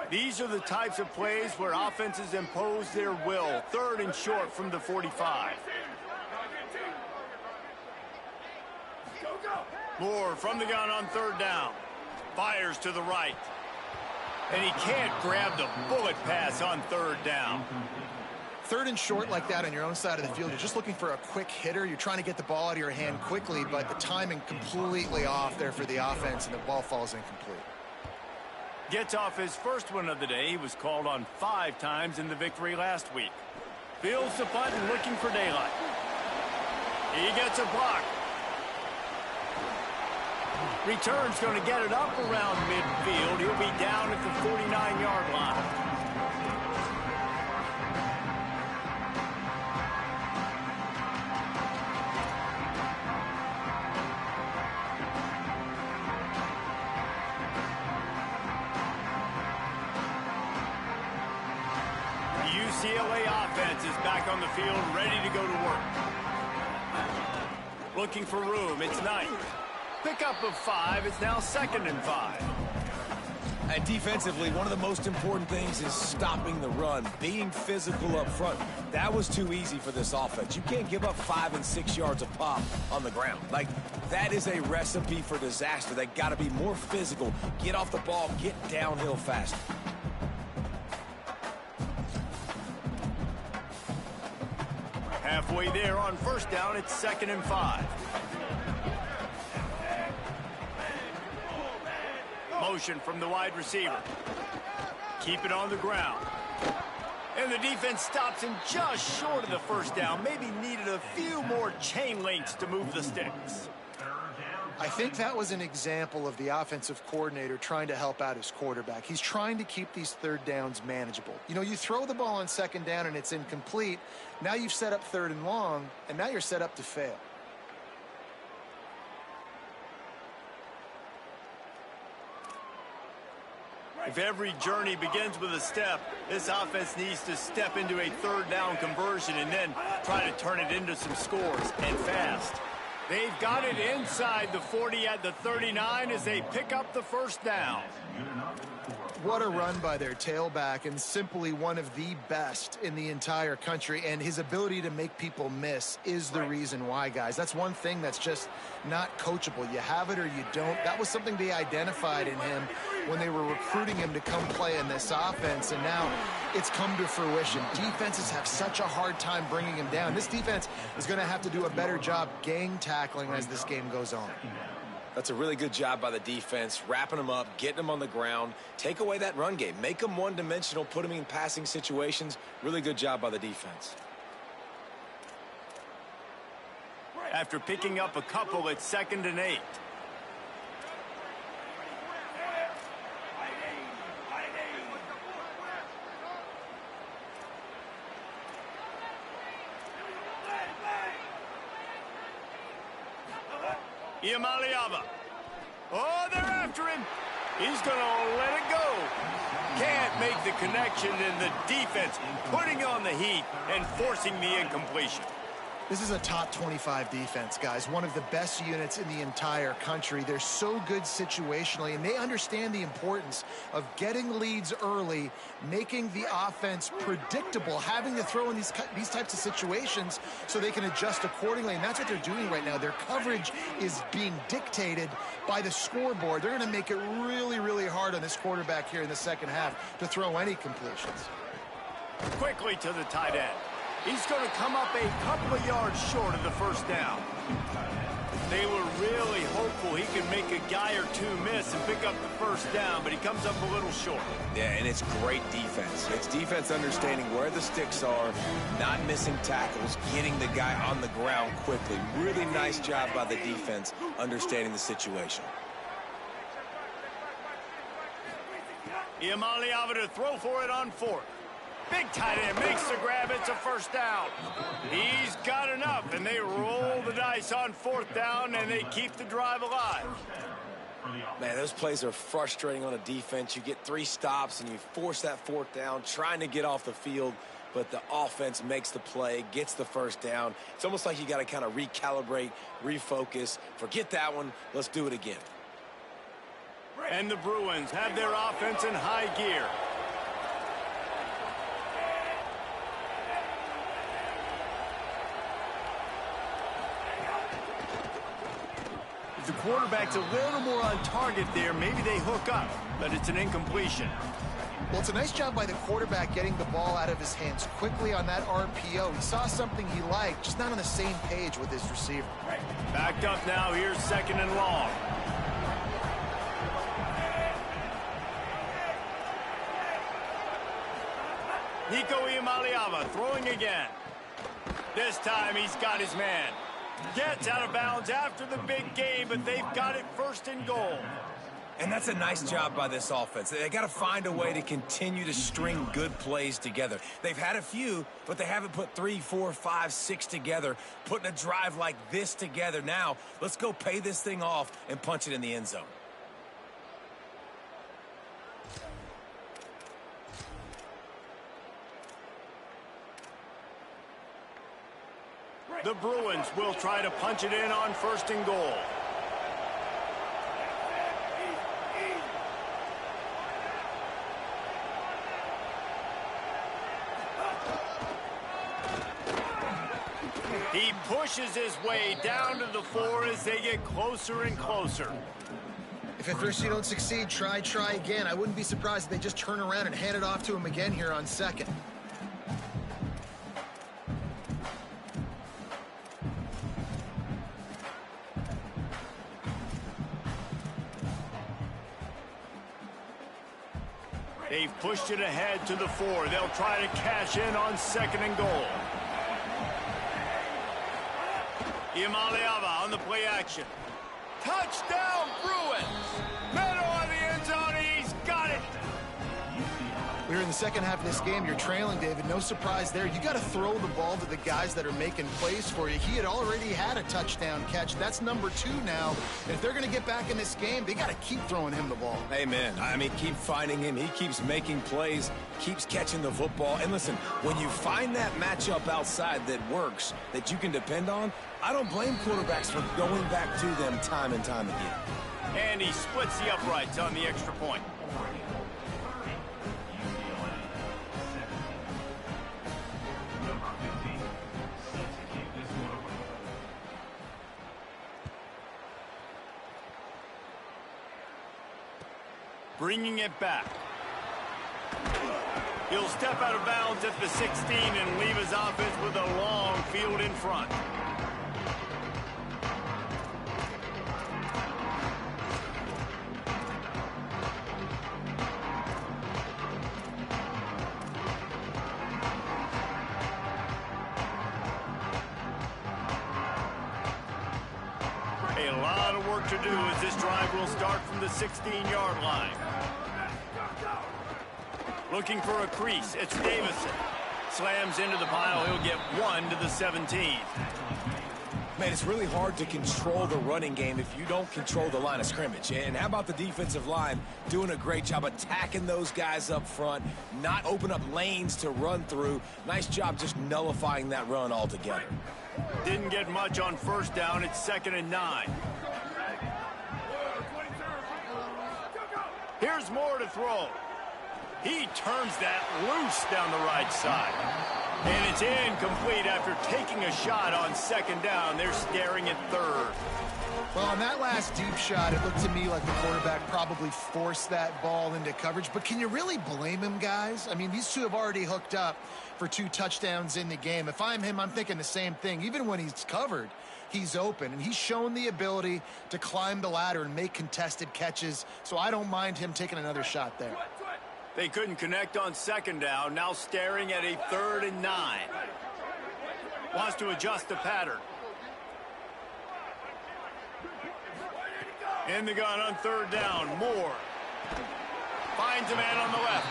These are the types of plays where offenses impose their will. 3rd and short from the 45. Moore from the gun on 3rd down. Fires to the right. And he can't grab the bullet pass on 3rd down. 3rd and short like that on your own side of the field, you're just looking for a quick hitter. You're trying to get the ball out of your hand quickly, but the timing completely off there for the offense, and the ball falls incomplete. Gets off his first one of the day. He was called on 5 times in the victory last week. Fields the punt and looking for daylight. He gets a block. Return's going to get it up around midfield. He'll be down at the 49-yard line. UCLA offense is back on the field, ready to go to work. Looking for room. It's Knight. Pickup of 5. It's now 2nd and 5. And defensively, one of the most important things is stopping the run, being physical up front. That was too easy for this offense. You can't give up 5 and 6 yards of pop on the ground. Like, that is a recipe for disaster. They got to be more physical, get off the ball, get downhill faster. Halfway there on first down, it's 2nd and 5. Motion from the wide receiver. Keep it on the ground. And the defense stops him just short of the first down. Maybe needed a few more chain links to move the sticks. I think that was an example of the offensive coordinator trying to help out his quarterback. He's trying to keep these 3rd downs manageable. You know, you throw the ball on 2nd down and it's incomplete. Now you've set up 3rd and long, and now you're set up to fail. If every journey begins with a step, this offense needs to step into a 3rd down conversion and then try to turn it into some scores, and fast. They've got it inside the 40 at the 39 as they pick up the first down. What a run by their tailback, and simply one of the best in the entire country. And his ability to make people miss is the reason why, guys. That's one thing that's just not coachable. You have it or you don't. That was something they identified in him when they were recruiting him to come play in this offense, and now it's come to fruition. Defenses have such a hard time bringing him down. This defense is going to have to do a better job gang tackling as this game goes on. That's a really good job by the defense, wrapping them up, getting them on the ground, take away that run game, make them one-dimensional, put them in passing situations. Really good job by the defense. After picking up a couple, it's 2nd and 8. Iamaleava. Oh, they're after him. He's going to let it go. Can't make the connection, and the defense putting on the heat and forcing the incompletion. This is a top 25 defense, guys. One of the best units in the entire country. They're so good situationally, and they understand the importance of getting leads early, making the offense predictable, having to throw in these types of situations so they can adjust accordingly, and that's what they're doing right now. Their coverage is being dictated by the scoreboard. They're going to make it really, really hard on this quarterback here in the second half to throw any completions. Quickly to the tight end. He's going to come up a couple of yards short of the first down. They were really hopeful he could make a guy or two miss and pick up the first down, but he comes up a little short. Yeah, and it's great defense. It's defense understanding where the sticks are, not missing tackles, getting the guy on the ground quickly. Really nice job by the defense understanding the situation. Iamaleava to throw for it on 4th. Big tight end makes the grab. It's a first down. He's got enough, and they roll the dice on 4th down, and they keep the drive alive. Man, those plays are frustrating on a defense. You get 3 stops, and you force that 4th down, trying to get off the field, but the offense makes the play, gets the first down. It's almost like you got to kind of recalibrate, refocus. Forget that one. Let's do it again. And the Bruins have their offense in high gear. If the quarterback's a little more on target there, maybe they hook up, but it's an incompletion. Well, it's a nice job by the quarterback getting the ball out of his hands quickly on that RPO. He saw something he liked, just not on the same page with his receiver. Backed up now, here's 2nd and long. Nico Iamaleava throwing again. This time he's got his man. Gets out of bounds after the big game, but they've got it 1st and goal. And that's a nice job by this offense. They got to find a way to continue to string good plays together. They've had a few, but they haven't put 3, 4, 5, 6 together, putting a drive like this together. Now, let's go pay this thing off and punch it in the end zone. The Bruins will try to punch it in on 1st and goal. He pushes his way down to the 4 as they get closer and closer. If at first you don't succeed, try again. I wouldn't be surprised if they just turn around and hand it off to him again here on 2nd. They've pushed it ahead to the 4. They'll try to cash in on 2nd and goal. Iamaleava on the play action. Touchdown, Bruins! Meadow on the end zone, he's got it! We're in the second half of this game. You're trailing, David. No surprise there. You got to throw the ball to the guys that are making plays for you. He had already had a touchdown catch. That's number 2 now. And if they're going to get back in this game, they got to keep throwing him the ball. Amen. I mean, keep finding him. He keeps making plays, keeps catching the football. And listen, when you find that matchup outside that works, that you can depend on, I don't blame quarterbacks for going back to them time and time again. And he splits the uprights on the extra point. Bringing it back. He'll step out of bounds at the 16 and leave his offense with a long field in front. A lot of work to do as this drive will start from the 16-yard line. Looking for a crease. It's Davison. Slams into the pile. He'll get 1 to the 17. Man, it's really hard to control the running game if you don't control the line of scrimmage. And how about the defensive line doing a great job attacking those guys up front, not open up lanes to run through. Nice job just nullifying that run altogether. Didn't get much on first down. It's 2nd and 9. Here's Moore to throw. He turns that loose down the right side. And it's incomplete after taking a shot on 2nd down. They're staring at 3rd. Well, on that last deep shot, it looked to me like the quarterback probably forced that ball into coverage. But can you really blame him, guys? I mean, these two have already hooked up for 2 touchdowns in the game. If I'm him, I'm thinking the same thing. Even when he's covered, he's open. And he's shown the ability to climb the ladder and make contested catches. So I don't mind him taking another shot there. They couldn't connect on 2nd down. Now staring at a 3rd and 9. Wants to adjust the pattern. In the gun on 3rd down. Moore finds a man on the left.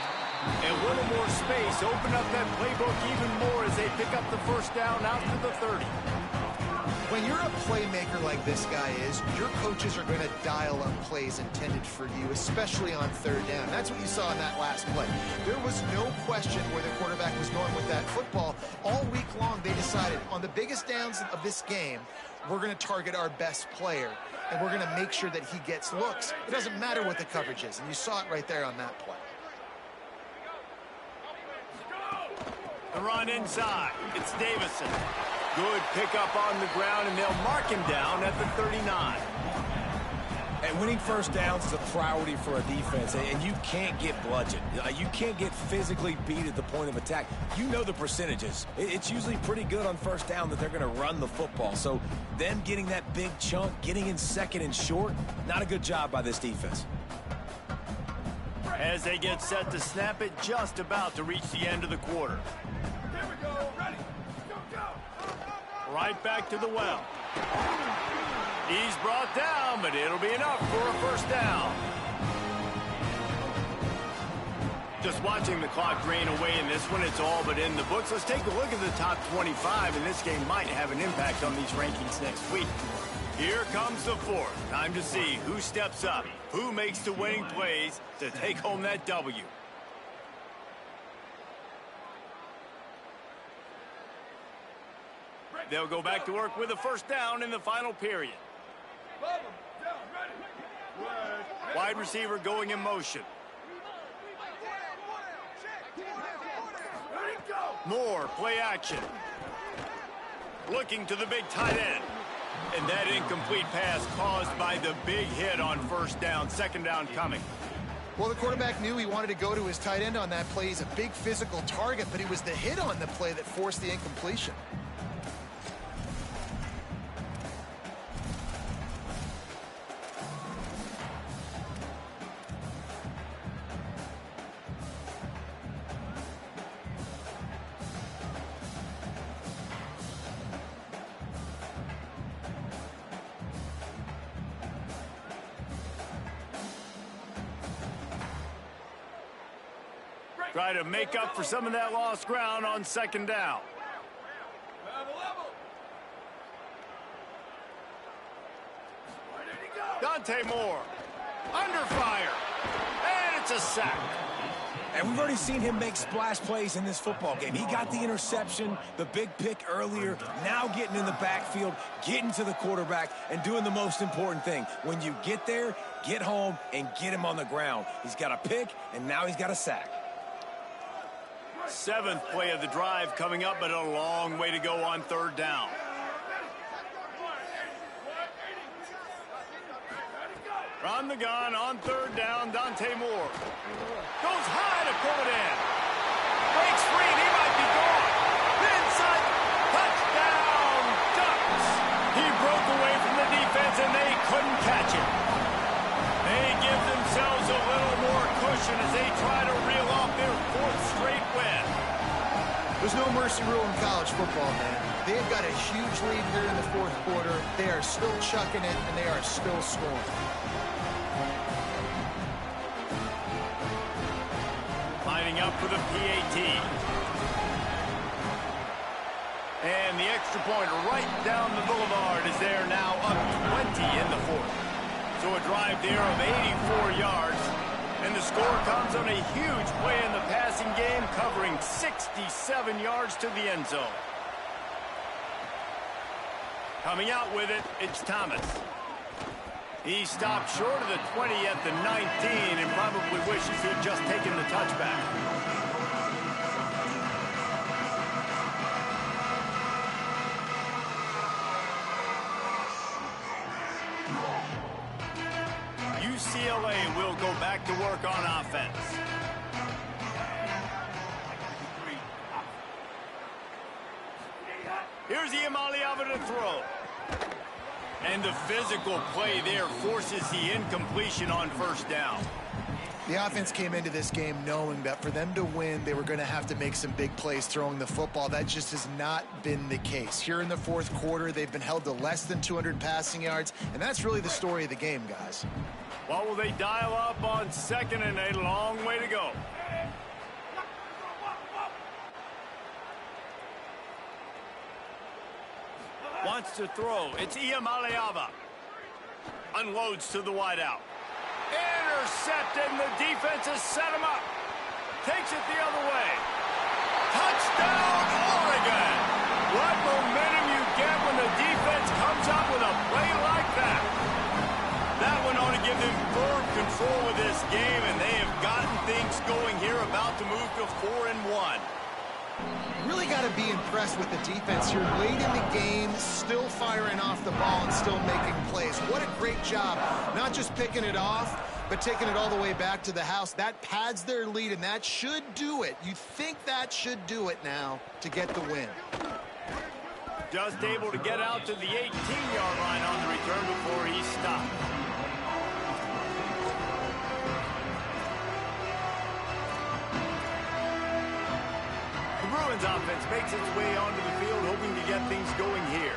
A little more space. Open up that playbook even more as they pick up the 1st down out to the 30. When you're a playmaker like this guy is, your coaches are going to dial up plays intended for you, especially on 3rd down. That's what you saw in that last play. There was no question where the quarterback was going with that football. All week long, they decided on the biggest downs of this game, we're going to target our best player, and we're going to make sure that he gets looks. It doesn't matter what the coverage is, and you saw it right there on that play. The run inside. It's Davison. Good pickup on the ground, and they'll mark him down at the 39. And winning 1st downs is a priority for a defense, and you can't get bludgeoned. You can't get physically beat at the point of attack. You know the percentages. It's usually pretty good on 1st down that they're going to run the football. So them getting that big chunk, getting in 2nd and short, not a good job by this defense. As they get set to snap it, just about to reach the end of the quarter. Here we go, ready, go. Right back to the well. He's brought down, but it'll be enough for a 1st down. Just watching the clock drain away in this one, it's all but in the books. Let's take a look at the top 25, and this game might have an impact on these rankings next week. Here comes the 4th. Time to see who steps up, who makes the winning plays to take home that W. They'll go back to work with a 1st down in the final period. Wide receiver going in motion. Moore, play action. Looking to the big tight end. And that incomplete pass caused by the big hit on 1st down. 2nd down coming. Well, the quarterback knew he wanted to go to his tight end on that play. He's a big physical target, but it was the hit on the play that forced the incompletion. try to make up for some of that lost ground on second down. Dante Moore, under fire, and it's a sack. And we've already seen him make splash plays in this football game. He got the interception, the big pick earlier, now getting in the backfield, getting to the quarterback, and doing the most important thing. When you get there, get home, and get him on the ground. He's got a pick, and now he's got a sack. 7th play of the drive coming up, but a long way to go on third down. From the gun on third down, Dante Moore goes high to pull it in. Breaks free, and he might be gone. Inside, touchdown, Ducks. He broke away from the defense, and they couldn't catch him. They give themselves a little more cushion as they try to reel off their 4th straight win. There's no mercy rule in college football, man. They've got a huge lead here in the 4th quarter. They are still chucking it, and they are still scoring. Lining up for the PAT. And the extra point right down the boulevard is there now, up 20 in the 4th. So a drive there of 84 yards. And the score comes on a huge play in the passing game, covering 67 yards to the end zone. Coming out with it, it's Thomas. He stopped short of the 20 at the 19 and probably wishes he'd just taken the touchback. UCLA will go back to work on offense. Here's Ncaa to throw. And the physical play there forces the incompletion on first down. The offense came into this game knowing that for them to win, they were going to have to make some big plays throwing the football. That just has not been the case. Here in the 4th quarter, they've been held to less than 200 passing yards, and that's really the story of the game, guys. What will they dial up on 2nd and a long way to go? Wants to throw. It's Ncaa. Unloads to the wideout. Intercepted, and the defense has set him up. Takes it the other way. Touchdown, Oregon! What momentum you get when the defense comes up with a play like that. That one ought to give them firm control of this game, and they have gotten things going here, about to move to 4-1. Really got to be impressed with the defense here. Late in the game, still firing off the ball and still making plays. What a great job. Not just picking it off, but taking it all the way back to the house. That pads their lead, and that should do it. You think that should do it now to get the win. Just able to get out to the 18-yard line on the return before he stopped. Bruins offense makes its way onto the field, hoping to get things going here.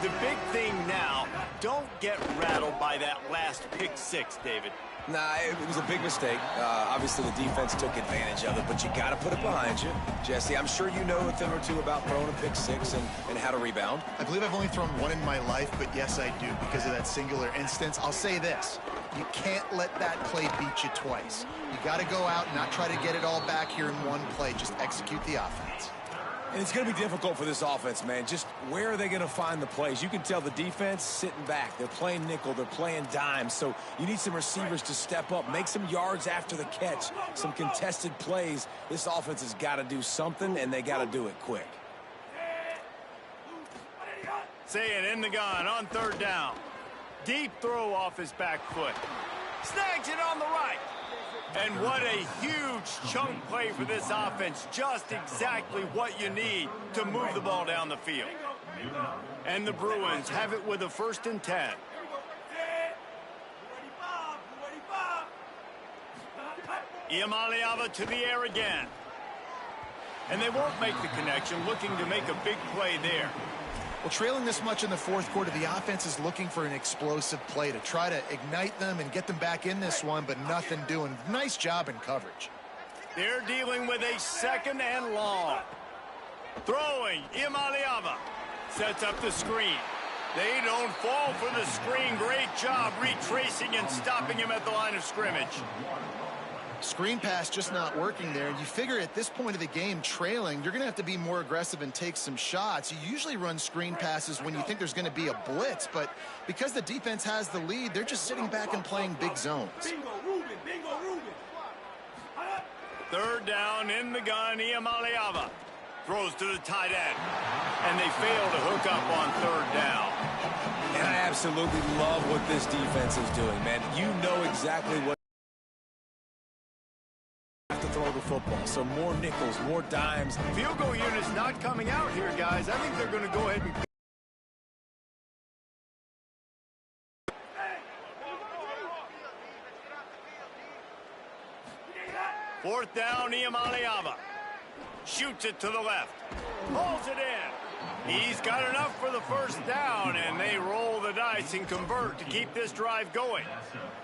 The big thing now, don't get rattled by that last pick 6, David. Nah, it was a big mistake. Obviously, the defense took advantage of it, but you got to put it behind you. Jesse, I'm sure you know a thing or two about throwing a pick 6 and how to rebound. I believe I've only thrown one in my life, but yes, I do, because of that singular instance. I'll say this. You can't let that play beat you twice. You got to go out and not try to get it all back here in one play. Just execute the offense. And it's going to be difficult for this offense, man. Just where are they going to find the plays? You can tell the defense sitting back. They're playing nickel. They're playing dime. So you need some receivers to step up, make some yards after the catch, some contested plays. This offense has got to do something, and they got to do it quick. Saying in the gun on third down. Deep throw off his back foot. Snags it on the right. And what a huge chunk play for this offense. Just exactly what you need to move the ball down the field. And the Bruins have it with a 1st and 10. Ncaa to the air again. And they won't make the connection, looking to make a big play there. Well, trailing this much in the 4th quarter, the offense is looking for an explosive play to try to ignite them and get them back in this one, but nothing doing. Nice job in coverage. They're dealing with a 2nd and long. Throwing, Ncaa sets up the screen. They don't fall for the screen. Great job retracing and stopping him at the line of scrimmage. Screen pass just not working there. You figure at this point of the game, trailing, you're going to have to be more aggressive and take some shots. You usually run screen passes when you think there's going to be a blitz, but because the defense has the lead, they're just sitting back and playing big zones. 3rd down in the gun, Ncaa throws to the tight end, and they fail to hook up on 3rd down. And I absolutely love what this defense is doing, man. You know exactly what to throw the football. So more nickels, more dimes. Field goal unit's not coming out here, guys. I think they're going to go ahead and... 4th down, Ncaa shoots it to the left. Pulls it in. He's got enough for the 1st down, and they roll the dice and convert to keep this drive going.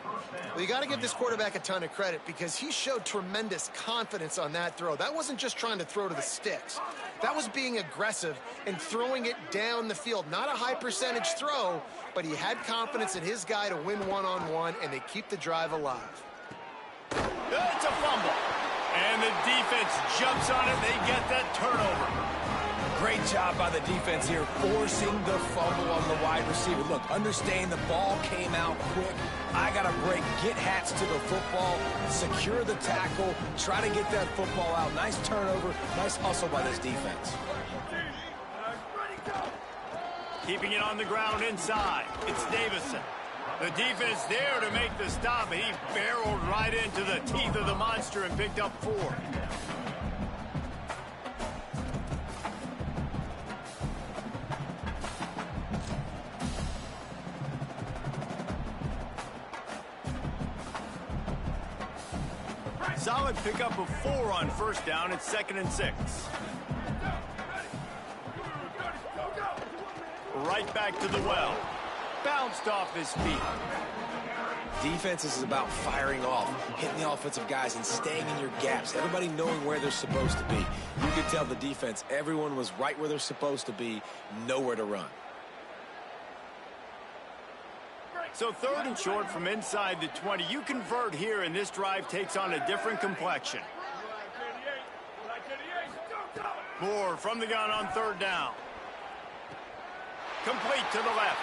Well, you got to give this quarterback a ton of credit because he showed tremendous confidence on that throw. That wasn't just trying to throw to the sticks. That was being aggressive and throwing it down the field. Not a high percentage throw, but he had confidence in his guy to win one-on-one, and they keep the drive alive. It's a fumble. And the defense jumps on it. They get that turnover. Great job by the defense here, forcing the fumble on the wide receiver. Look, understand the ball came out quick. I got to break, get hats to the football, secure the tackle, try to get that football out. Nice turnover, nice hustle by this defense. Keeping it on the ground inside. It's Davison. The defense there to make the stop, and he barreled right into the teeth of the monster and picked up 4. Solid pickup of 4 on 1st down. It's 2nd and 6. Right back to the well. Bounced off his feet. Defense is about firing off, hitting the offensive guys, and staying in your gaps. Everybody knowing where they're supposed to be. You could tell the defense, everyone was right where they're supposed to be, nowhere to run. So 3rd and short from inside the 20. You convert here, and this drive takes on a different complexion. Moore from the gun on 3rd down. Complete to the left.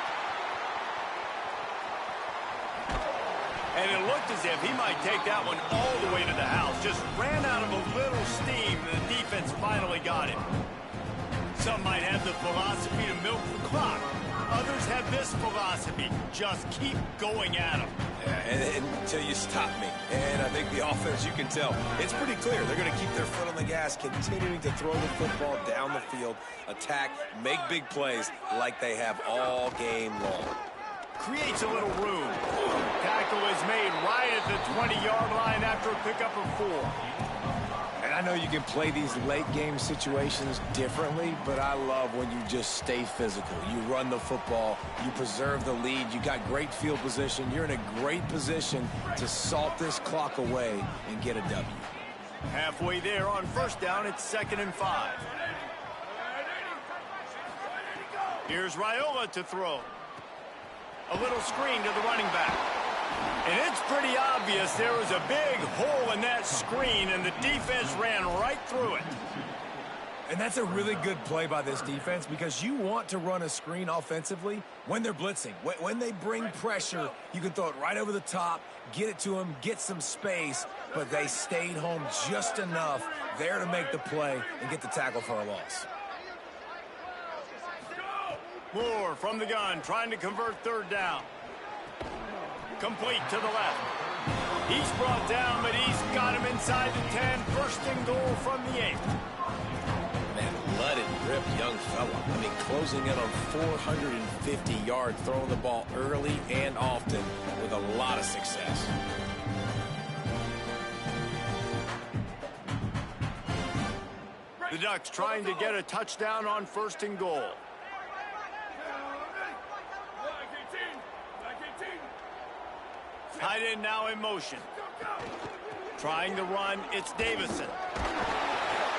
And it looked as if he might take that one all the way to the house. Just ran out of a little steam, and the defense finally got him. Some might have the philosophy to milk the clock. Others have this philosophy. Just keep going at them. Yeah, until you stop me. And I think the offense, you can tell, it's pretty clear. They're going to keep their foot on the gas, continuing to throw the football down the field, attack, make big plays like they have all game long. Creates a little room. Tackle is made right at the 20-yard line after a pickup of 4. And I know you can play these late-game situations differently, but I love when you just stay physical. You run the football, you preserve the lead, you got great field position, you're in a great position to salt this clock away and get a W. Halfway there on 1st down, it's 2nd and 5. Here's Raiola to throw. A little screen to the running back. And it's pretty obvious there was a big hole in that screen, and the defense ran right through it. And that's a really good play by this defense because you want to run a screen offensively when they're blitzing. When they bring pressure, you can throw it right over the top, get it to them, get some space, but they stayed home just enough there to make the play and get the tackle for a loss. Moore from the gun, trying to convert 3rd down. Complete to the left. He's brought down, but he's got him inside the 10. 1st and goal from the 8. Man, let it rip, young fella. I mean, closing in on 450 yards, throwing the ball early and often with a lot of success. The Ducks trying to get a touchdown on 1st and goal. Tight end now in motion. Trying the run, it's Davison.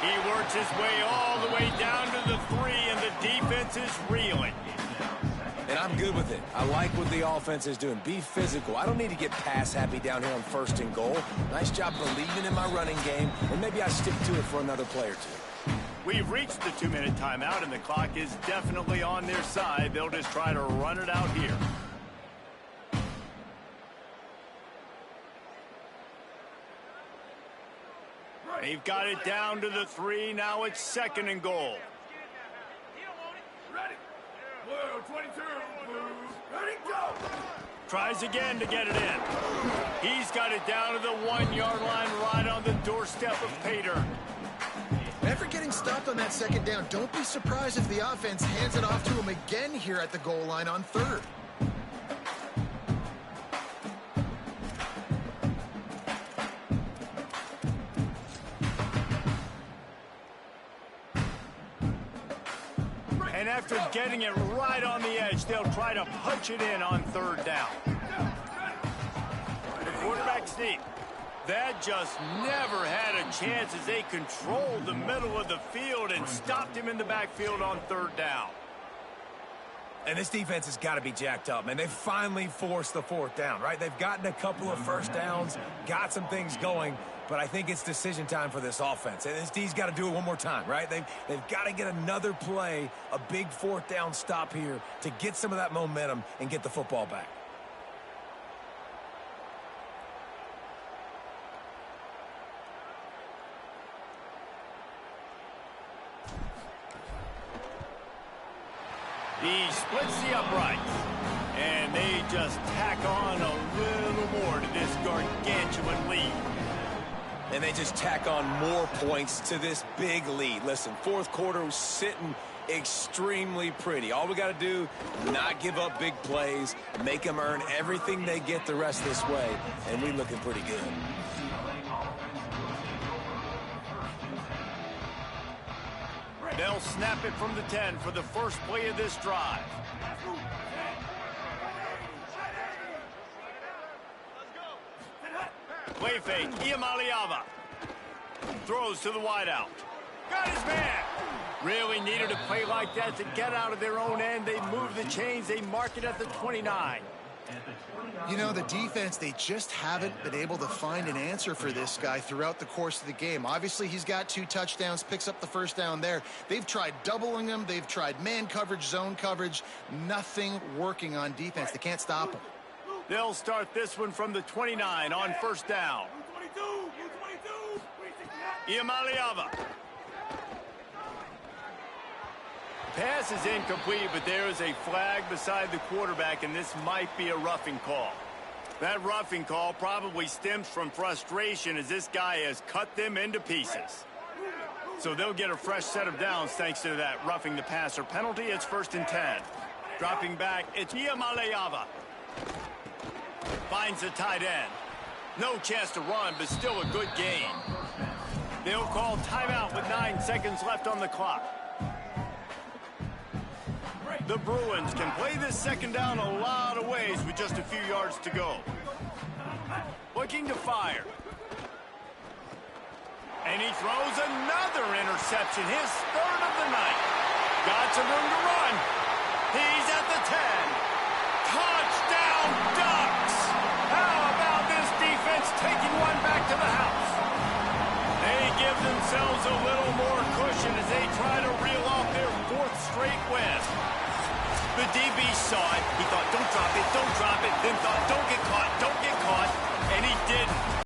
He works his way all the way down to the 3, and the defense is reeling. And I'm good with it. I like what the offense is doing. Be physical. I don't need to get pass happy down here on 1st and goal. Nice job believing in my running game, and maybe I stick to it for another play or 2. We've reached the 2-minute timeout, and the clock is definitely on their side. They'll just try to run it out here. They've got it down to the 3. Now it's 2nd and goal. Ready. 22. Ready, go. Tries again to get it in. He's got it down to the 1-yard line, right on the doorstep of Pater. After getting stopped on that 2nd down, don't be surprised if the offense hands it off to him again here at the goal line on 3rd. And after getting it right on the edge, they'll try to punch it in on 3rd down. The quarterback sneak. That just never had a chance as they controlled the middle of the field and stopped him in the backfield on 3rd down. And this defense has got to be jacked up, man. They finally forced the 4th down, right? They've gotten a couple of 1st downs, got some things going, but I think it's decision time for this offense. And this D's got to do it one more time, right? They've got to get another play, a big 4th down stop here to get some of that momentum and get the football back. He splits the uprights, and they just tack on a little more to this gargantuan lead. And they just tack on more points to this big lead. Listen, 4th quarter was sitting extremely pretty. All we got to do, not give up big plays, make them earn everything they get the rest of this way, and we're looking pretty good. They'll snap it from the 10 for the first play of this drive. Play fake, Iamaleava. Throws to the wideout. Got his man. Really needed a play like that to get out of their own end. They move the chains. They mark it at the 29. You know, the defense, they just haven't been able to find an answer for this guy throughout the course of the game. Obviously, he's got 2 touchdowns, picks up the 1st down there. They've tried doubling him. They've tried man coverage, zone coverage. Nothing working on defense. They can't stop him. They'll start this one from the 29 on 1st down. Iamaleava. Pass is incomplete, but there is a flag beside the quarterback, and this might be a roughing call. That roughing call probably stems from frustration as this guy has cut them into pieces. So they'll get a fresh set of downs thanks to that roughing the passer penalty. It's 1st and 10. Dropping back, it's Iamaleava. Finds the tight end. No chance to run, but still a good gain. They'll call timeout with 9 seconds left on the clock. The Bruins can play this 2nd down a lot of ways with just a few yards to go. Looking to fire. And he throws another interception, his 3rd of the night. Got some room to run. He's at the 10. Touchdown Ducks! How about this defense taking one back to the house? They give themselves a little more cushion as they try to reel off their 4th straight win. The DB saw it. He thought, don't drop it, then thought, don't get caught, and he didn't.